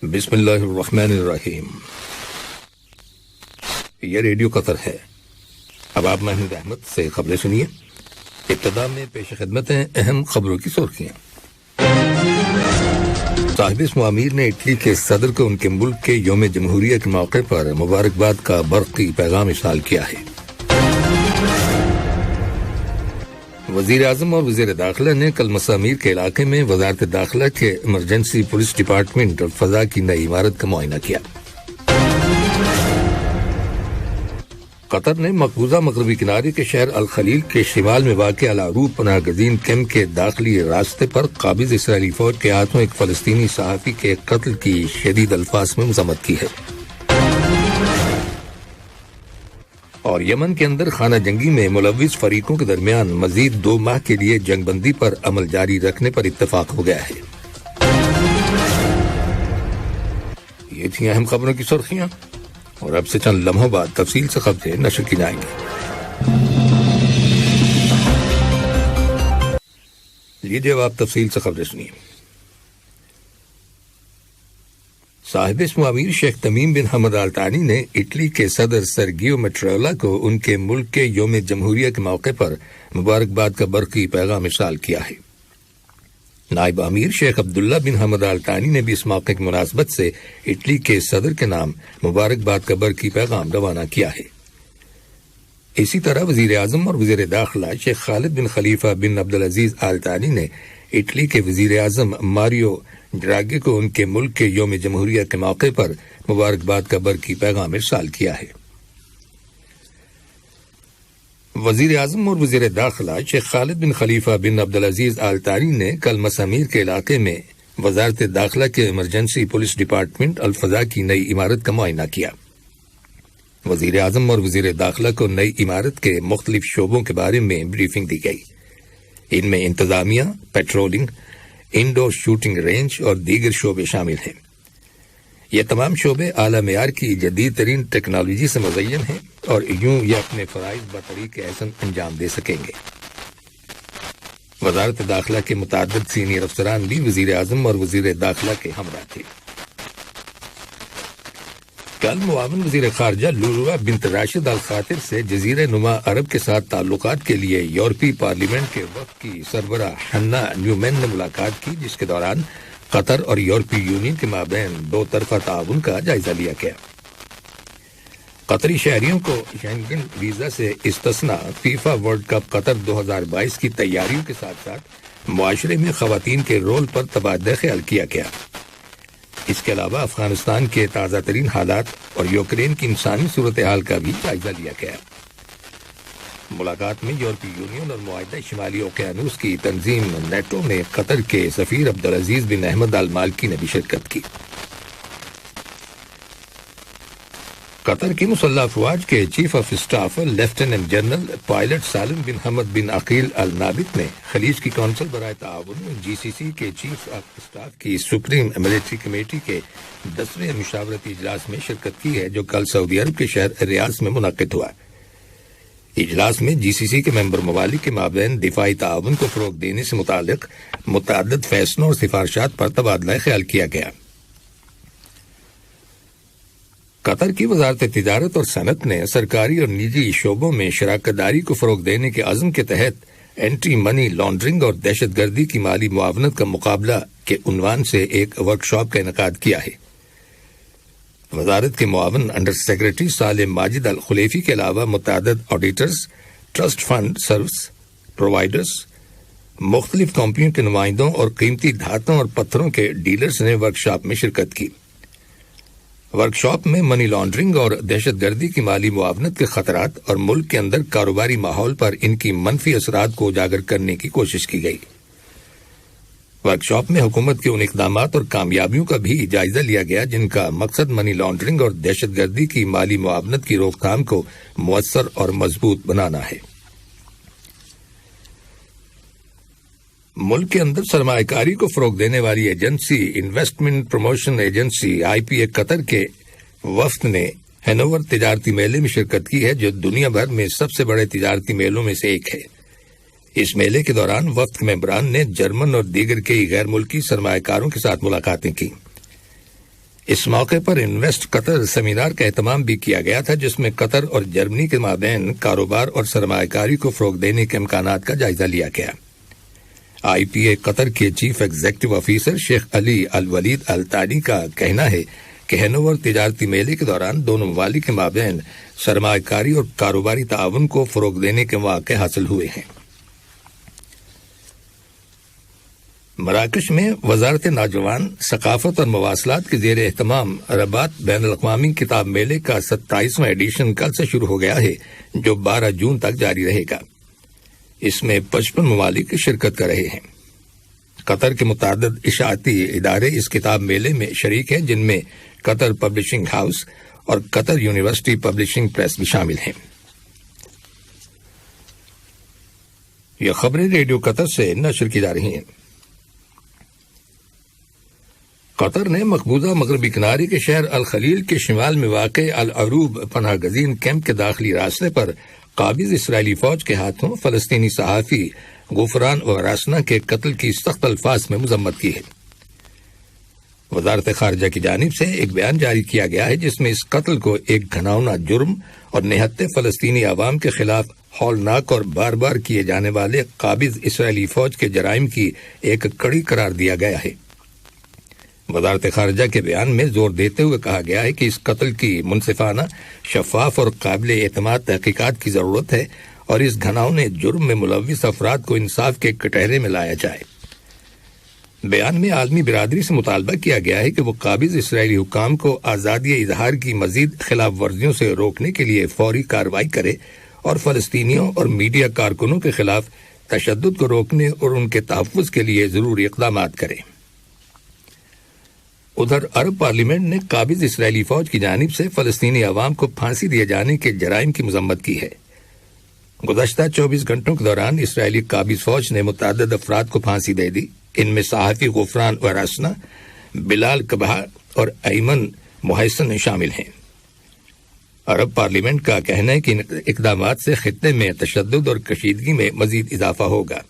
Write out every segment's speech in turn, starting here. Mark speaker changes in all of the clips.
Speaker 1: بسم اللہ الرحمن الرحیم۔ یہ ریڈیو قطر ہے۔ اب آپ محمود احمد سے خبریں سنیے۔ ابتدا میں پیش خدمت ہیں اہم خبروں کی سرخیاں۔ صاحب اسم امیر نے اٹلی کے صدر کو ان کے ملک کے یوم جمہوریہ کے موقع پر مبارکباد کا برقی پیغام ارسال کیا ہے۔ وزیر اعظم اور وزیر داخلہ نے کل مسامیر کے علاقے میں وزارت داخلہ کے ایمرجنسی پولیس ڈپارٹمنٹ اور فضا کی نئی عمارت کا معائنہ کیا۔ قطر نے مقبوضہ مغربی کنارے کے شہر الخلیل کے شمال میں واقع العروب پناہ گزین کیمپ کے داخلی راستے پر قابض اسرائیلی فوج کے ہاتھوں ایک فلسطینی صحافی کے قتل کی شدید الفاظ میں مذمت کی ہے۔ اور یمن کے اندر خانہ جنگی میں ملوث فریقوں کے درمیان مزید 2 ماہ کے لیے جنگ بندی پر عمل جاری رکھنے پر اتفاق ہو گیا ہے۔ یہ تھیں اہم خبروں کی سرخیاں، اور اب سے چند لمحوں بعد تفصیل سے خبریں نشر کی جائیں گی۔ لیجیے اب آپ تفصیل سے خبریں سنیے۔ صاحب اسم امیر شیخ تمیم بن حمد آل ثانی نے اٹلی کے صدر سرگیو میٹرولا کو ان کے ملک کے یوم جمہوریہ کے موقع پر مبارکباد کا برقی پیغام ارسال کیا ہے۔ نائب امیر شیخ عبداللہ بن حمد آل ثانی نے بھی اس موقع کی مناسبت سے اٹلی کے صدر کے نام مبارکباد کا برقی پیغام روانہ کیا ہے۔ اسی طرح وزیر اعظم اور وزیر داخلہ شیخ خالد بن خلیفہ بن عبدالعزیز آل ثانی نے اٹلی کے وزیر اعظم ماریو ڈراگی کو ان کے ملک کے یوم جمہوریہ کے موقع پر مبارکباد کا برقی پیغام ارسال کیا ہے۔ وزیر اعظم اور وزیر داخلہ شیخ خالد بن خلیفہ بن عبدالعزیز آل ثانی نے کل مسامیر کے علاقے میں وزارت داخلہ کے ایمرجنسی پولیس ڈپارٹمنٹ الفضا کی نئی عمارت کا معائنہ کیا۔ وزیر اعظم اور وزیر داخلہ کو نئی عمارت کے مختلف شعبوں کے بارے میں بریفنگ دی گئی۔ ان میں انتظامیہ، پیٹرولنگ، انڈور شوٹنگ رینج اور دیگر شعبے شامل ہیں۔ یہ تمام شعبے اعلیٰ معیار کی جدید ترین ٹیکنالوجی سے مزین ہیں اور یوں یہ اپنے فرائض بطریق احسن انجام دے سکیں گے۔ وزارت داخلہ کے متعدد سینئر افسران بھی وزیر اعظم اور وزیر داخلہ کے ہمراہ تھے۔ کل معاون وزیر خارجہ لولوا بنت راشد الخاطر سے جزیرہ نما عرب کے ساتھ تعلقات کے لیے یورپی پارلیمنٹ کے وفد کی سربراہ ہنا نیومین نے ملاقات کی، جس کے دوران قطر اور یورپی یونین کے مابین 2 طرفہ تعاون کا جائزہ لیا گیا۔ قطری شہریوں کو شینگن ویزا سے استثناء، فیفا ورلڈ کپ قطر 2022 کی تیاریوں کے ساتھ ساتھ معاشرے میں خواتین کے رول پر تبادلہ خیال کیا گیا۔ اس کے علاوہ افغانستان کے تازہ ترین حالات اور یوکرین کی انسانی صورتحال کا بھی جائزہ لیا گیا۔ ملاقات میں یورپی یونین اور معاہدہ شمالی اوقیانوس کی تنظیم نیٹو میں قطر کے سفیر عبدالعزیز بن احمد آل مالکی نے بھی شرکت کی۔ قطر کی مسلح افواج کے chief of staff lieutenant general pilot Salem bin Hamad bin Aqeel النابت نے خلیج کی کونسل برائے تعاون GCC کے چیف آف اسٹاف کی سپریم ملٹری کمیٹی کے 10ویں مشاورتی اجلاس میں شرکت کی ہے، جو کل سعودی عرب کے شہر ریاض میں منعقد ہوا۔ اجلاس میں GCC کے ممبر ممالک کے مابین دفاعی تعاون کو فروغ دینے سے متعلق متعدد فیصلوں اور سفارشات پر تبادلہ خیال کیا گیا۔ قطر کی وزارت تجارت اور صنعت نے سرکاری اور نجی شعبوں میں شراکت داری کو فروغ دینے کے عزم کے تحت اینٹی منی لانڈرنگ اور دہشت گردی کی مالی معاونت کا مقابلہ کے عنوان سے ایک ورکشاپ کا انعقاد کیا ہے۔ وزارت کے معاون انڈر سیکرٹری سالم ماجد الخلیفی کے علاوہ متعدد auditors, trust fund service providers, مختلف کمپنیوں کے نمائندوں اور قیمتی دھاتوں اور پتھروں کے ڈیلرز نے ورکشاپ میں شرکت کی۔ ورکشاپ میں منی لانڈرنگ اور دہشت گردی کی مالی معاونت کے خطرات اور ملک کے اندر کاروباری ماحول پر ان کی منفی اثرات کو اجاگر کرنے کی کوشش کی گئی۔ ورکشاپ میں حکومت کے ان اقدامات اور کامیابیوں کا بھی جائزہ لیا گیا جن کا مقصد منی لانڈرنگ اور دہشت گردی کی مالی معاونت کی روک تھام کو مؤثر اور مضبوط بنانا ہے۔ ملک کے اندر سرمایہ کاری کو فروغ دینے والی agency investment promotion agency IPA قطر کے وفد نے ہینوور تجارتی میلے میں شرکت کی ہے، جو دنیا بھر میں سب سے بڑے تجارتی میلوں میں سے ایک ہے۔ اس میلے کے دوران وفد کے ممبران نے جرمن اور دیگر کئی غیر ملکی سرمایہ کاروں کے ساتھ ملاقاتیں کی۔ اس موقع پر انویسٹ قطر سیمینار کا اہتمام بھی کیا گیا تھا، جس میں قطر اور جرمنی کے مابین کاروبار اور سرمایہ کاری کو فروغ دینے کے امکانات کا جائزہ لیا گیا۔ آئی پی اے قطر کے چیف ایگزیکٹو آفیسر شیخ علی الولید التانی کا کہنا ہے کہ ہینوور تجارتی میلے کے دوران دونوں ممالک کے مابین سرمایہ کاری اور کاروباری تعاون کو فروغ دینے کے مواقع حاصل ہوئے ہیں۔ مراکش میں وزارت نوجوان، ثقافت اور مواصلات کے زیر اہتمام رباط بین الاقوامی کتاب میلے کا 27واں ایڈیشن کل سے شروع ہو گیا ہے، جو 12 جون تک جاری رہے گا۔ اس میں 55 ممالک شرکت کر رہے ہیں۔ قطر کے متعدد اشاعتی ادارے اس کتاب میلے میں شریک ہیں، جن میں قطر پبلشنگ ہاؤس اور قطر یونیورسٹی پبلشنگ پریس بھی شامل ہیں۔ یہ خبریں ریڈیو قطر سے نشر کی جا رہی ہیں۔ قطر نے مقبوضہ مغربی کنارے کے شہر الخلیل کے شمال میں واقع العروب پناہ گزین کیمپ کے داخلی راستے پر قابض اسرائیلی فوج کے ہاتھوں فلسطینی صحافی غفران وراسنا کے قتل کی سخت الفاظ میں مذمت کی ہے۔ وزارت خارجہ کی جانب سے ایک بیان جاری کیا گیا ہے، جس میں اس قتل کو ایک گھناؤنا جرم اور نہتے فلسطینی عوام کے خلاف ہولناک اور بار بار کیے جانے والے قابض اسرائیلی فوج کے جرائم کی ایک کڑی قرار دیا گیا ہے۔ وزارت خارجہ کے بیان میں زور دیتے ہوئے کہا گیا ہے کہ اس قتل کی منصفانہ، شفاف اور قابل اعتماد تحقیقات کی ضرورت ہے اور اس گھناؤنے جرم میں ملوث افراد کو انصاف کے کٹہرے میں لایا جائے۔ بیان میں عالمی برادری سے مطالبہ کیا گیا ہے کہ وہ قابض اسرائیلی حکام کو آزادی اظہار کی مزید خلاف ورزیوں سے روکنے کے لیے فوری کارروائی کرے اور فلسطینیوں اور میڈیا کارکنوں کے خلاف تشدد کو روکنے اور ان کے تحفظ کے لیے ضروری اقدامات کرے۔ ادھر عرب پارلیمنٹ نے قابض اسرائیلی فوج کی جانب سے فلسطینی عوام کو پھانسی دیے جانے کے جرائم کی مذمت کی ہے۔ گزشتہ 24 گھنٹوں کے دوران اسرائیلی قابض فوج نے متعدد افراد کو پھانسی دے دی۔ ان میں صحافی غفران وراسنا، بلال کبہا اور ایمن محسن شامل ہیں۔ عرب پارلیمنٹ کا کہنا ہے کہ ان اقدامات سے خطے میں تشدد اور کشیدگی میں مزید اضافہ ہوگا۔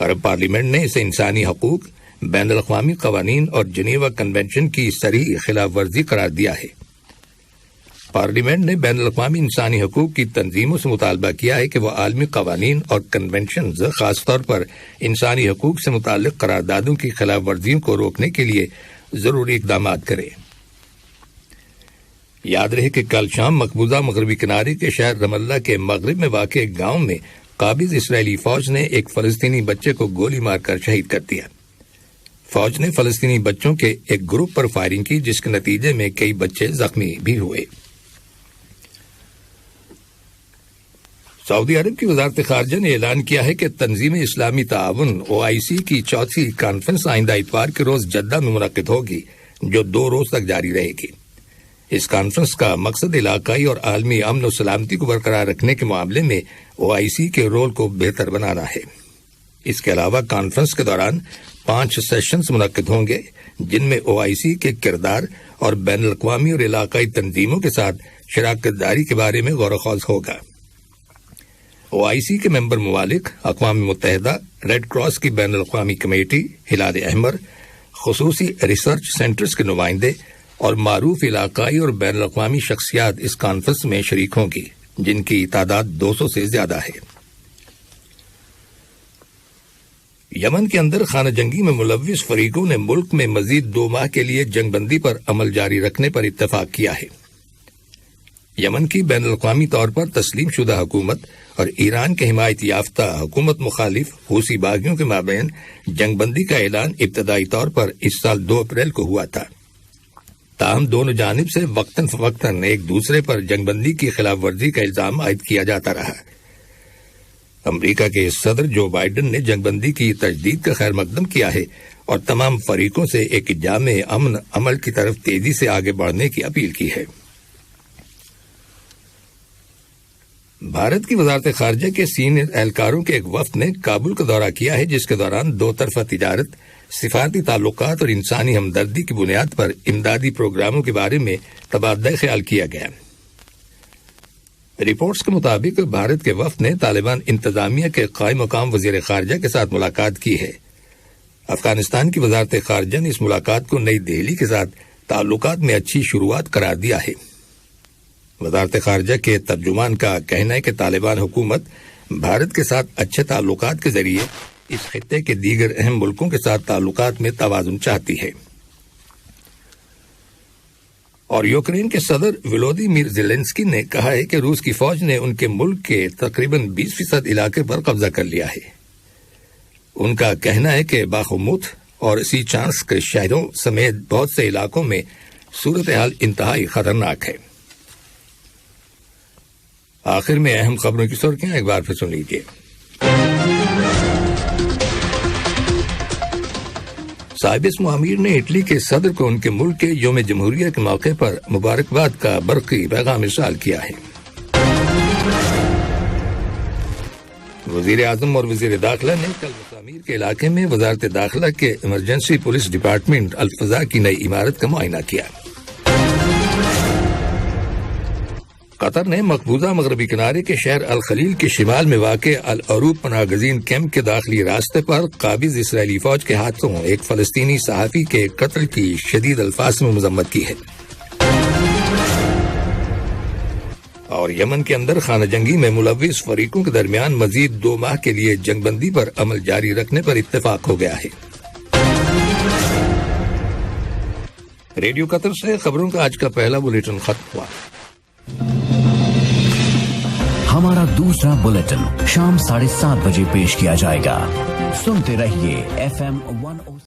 Speaker 1: عرب پارلیمنٹ نے اسے انسانی حقوق، بین الاقوامی قوانین اور جنیوا کنونشن کی صریح خلاف ورزی قرار دیا ہے۔ پارلیمنٹ نے بین الاقوامی انسانی حقوق کی تنظیموں سے مطالبہ کیا ہے کہ وہ عالمی قوانین اور کنونشنز، خاص طور پر انسانی حقوق سے متعلق قراردادوں کی خلاف ورزیوں کو روکنے کے لیے ضروری اقدامات کریں۔ یاد رہے کہ کل شام مقبوضہ مغربی کنارے کے شہر رام اللہ کے مغرب میں واقع ایک گاؤں میں قابض اسرائیلی فوج نے ایک فلسطینی بچے کو گولی مار کر شہید کر دیا۔ فوج نے فلسطینی بچوں کے ایک گروپ پر فائرنگ کی، جس کے نتیجے میں کئی بچے زخمی بھی ہوئے۔ سعودی عرب کی وزارت خارجہ نے اعلان کیا ہے کہ تنظیم اسلامی تعاون OIC کی 4تھی کانفرنس آئندہ اتوار کے روز جدہ میں منعقد ہوگی، جو 2 روز تک جاری رہے گی۔ اس کانفرنس کا مقصد علاقائی اور عالمی امن و سلامتی کو برقرار رکھنے کے معاملے میں OIC کے رول کو بہتر بنانا ہے۔ اس کے علاوہ کانفرنس کے دوران 5 سیشنز منعقد ہوں گے، جن میں OIC کے کردار اور بین الاقوامی اور علاقائی تنظیموں کے ساتھ شراکت داری کے بارے میں غور و خوض ہوگا۔ OIC کے ممبر ممالک اقوام متحدہ، ریڈ کراس کی بین الاقوامی کمیٹی، ہلال احمر، خصوصی ریسرچ سینٹرز کے نمائندے اور معروف علاقائی اور بین الاقوامی شخصیات اس کانفرنس میں شریک ہوں گی، جن کی تعداد 200 سے زیادہ ہے۔ یمن کے اندر خانہ جنگی میں ملوث فریقوں نے ملک میں مزید 2 ماہ کے لیے جنگ بندی پر عمل جاری رکھنے پر اتفاق کیا ہے۔ یمن کی بین الاقوامی طور پر تسلیم شدہ حکومت اور ایران کے حمایت یافتہ حکومت مخالف حوثی باغیوں کے مابین جنگ بندی کا اعلان ابتدائی طور پر اس سال 2 اپریل کو ہوا تھا، تاہم دونوں جانب سے وقتاً فوقتاً ایک دوسرے پر جنگ بندی کی خلاف ورزی کا الزام عائد کیا جاتا رہا۔ امریکہ کے صدر جو بائیڈن نے جنگ بندی کی تجدید کا خیر مقدم کیا ہے اور تمام فریقوں سے ایک جامع امن عمل کی طرف تیزی سے آگے بڑھنے کی اپیل کی ہے۔ بھارت کی وزارت خارجہ کے سینئر اہلکاروں کے ایک وفد نے کابل کا دورہ کیا ہے، جس کے دوران 2 طرفہ تجارت، سفارتی تعلقات اور انسانی ہمدردی کی بنیاد پر امدادی پروگراموں کے بارے میں تبادلہ خیال کیا گیا۔ رپورٹس کے مطابق بھارت کے وفد نے طالبان انتظامیہ کے قائم مقام وزیر خارجہ کے ساتھ ملاقات کی ہے۔ افغانستان کی وزارت خارجہ نے اس ملاقات کو نئی دہلی کے ساتھ تعلقات میں اچھی شروعات قرار دیا ہے۔ وزارت خارجہ کے ترجمان کا کہنا ہے کہ طالبان حکومت بھارت کے ساتھ اچھے تعلقات کے ذریعے اس خطے کے دیگر اہم ملکوں کے ساتھ تعلقات میں توازن چاہتی ہے۔ اور یوکرین کے صدر ولودیمیر زیلنسکی نے کہا ہے کہ روس کی فوج نے ان کے ملک کے تقریباً 20% علاقے پر قبضہ کر لیا ہے۔ ان کا کہنا ہے کہ باخموت اور سیچانسک شہروں سمیت بہت سے علاقوں میں صورتحال انتہائی خطرناک ہے۔ آخر میں اہم خبروں کی سرخیاں ایک بار پھر سن لیجیے۔ صاحب اسم امیر نے اٹلی کے صدر کو ان کے ملک کے یوم جمہوریہ کے موقع پر مبارکباد کا برقی پیغام ارسال کیا ہے۔ وزیر اعظم اور وزیر داخلہ نے کل مسامیر کے علاقے میں وزارت داخلہ کے ایمرجنسی پولیس ڈپارٹمنٹ الفضا کی نئی عمارت کا معائنہ کیا۔ قطر نے مقبوضہ مغربی کنارے کے شہر الخلیل کے شمال میں واقع العروب پناہ گزین کیمپ کے داخلی راستے پر قابض اسرائیلی فوج کے ہاتھوں ایک فلسطینی صحافی کے قتل کی شدید الفاظ میں مذمت کی ہے۔ اور یمن کے اندر خانہ جنگی میں ملوث فریقوں کے درمیان مزید 2 ماہ کے لیے جنگ بندی پر عمل جاری رکھنے پر اتفاق ہو گیا ہے۔ ریڈیو قطر سے خبروں کا آج کا پہلا بلیٹن ختم ہوا۔
Speaker 2: ہمارا دوسرا بلیٹن شام 7:30 بجے پیش کیا جائے گا۔ سنتے رہیے FM 1